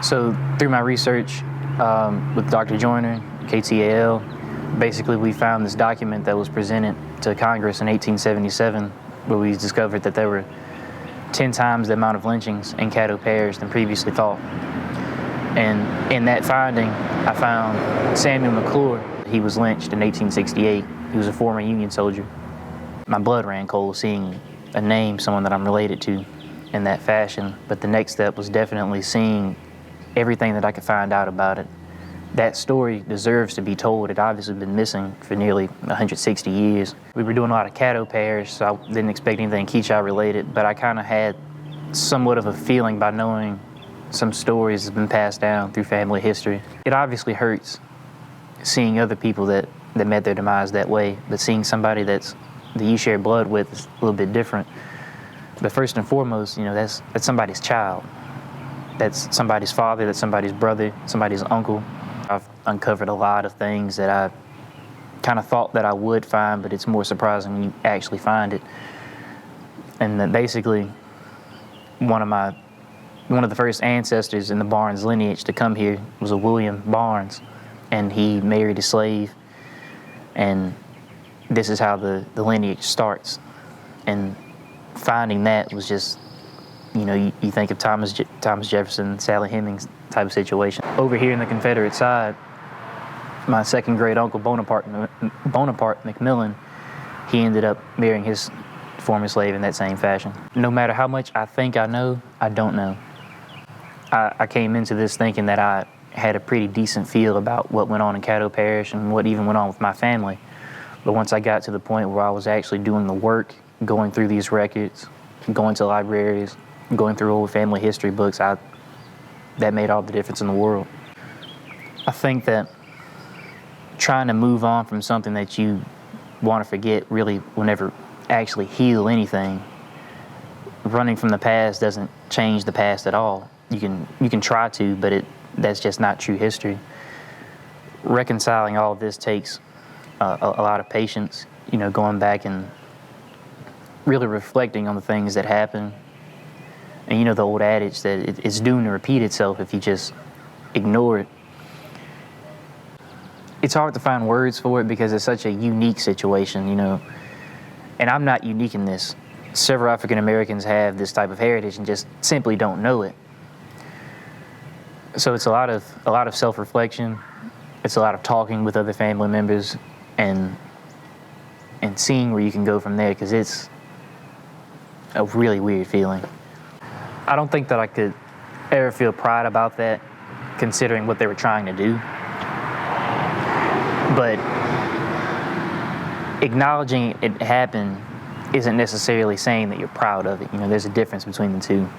So through my research with Dr. Joyner, KTAL, basically we found this document that was presented to Congress in 1877 where we discovered that there were 10 times the amount of lynchings in Caddo Parish than previously thought. And in that finding, I found Samuel McClure. He was lynched in 1868. He was a former Union soldier. My blood ran cold seeing a name, someone that I'm related to, in that fashion. But the next step was definitely seeing everything that I could find out about it. That story deserves to be told. It obviously been missing for nearly 160 years. We were doing a lot of Caddo Parish, so I didn't expect anything Keachai related, but I kind of had somewhat of a feeling by knowing some stories have been passed down through family history. It obviously hurts seeing other people that met their demise that way, but seeing somebody that you share blood with is a little bit different. But first and foremost, that's somebody's child. That's somebody's father, that's somebody's brother, somebody's uncle. I've uncovered a lot of things that I kind of thought that I would find, but it's more surprising when you actually find it. And then basically, one of the first ancestors in the Barnes lineage to come here was a William Barnes, and he married a slave, and this is how the lineage starts. And finding that was just, you think of Thomas Jefferson, Sally Hemings type of situation. Over here in the Confederate side, my second great uncle, Bonaparte McMillan, he ended up marrying his former slave in that same fashion. No matter how much I think I know, I don't know. I came into this thinking that I had a pretty decent feel about what went on in Caddo Parish and what even went on with my family. But once I got to the point where I was actually doing the work, going through these records, going to libraries, going through old family history books, that made all the difference in the world. I think that trying to move on from something that you want to forget really will never actually heal anything. Running from the past doesn't change the past at all. You can try to, but that's just not true history. Reconciling all of this takes a lot of patience, going back and really reflecting on the things that happened. And the old adage that it's doomed to repeat itself if you just ignore it. It's hard to find words for it because it's such a unique situation, And I'm not unique in this. Several African Americans have this type of heritage and just simply don't know it. So it's a lot of self-reflection. It's a lot of talking with other family members and seeing where you can go from there, because it's a really weird feeling. I don't think that I could ever feel pride about that, considering what they were trying to do. But acknowledging it happened isn't necessarily saying that you're proud of it. There's a difference between the two.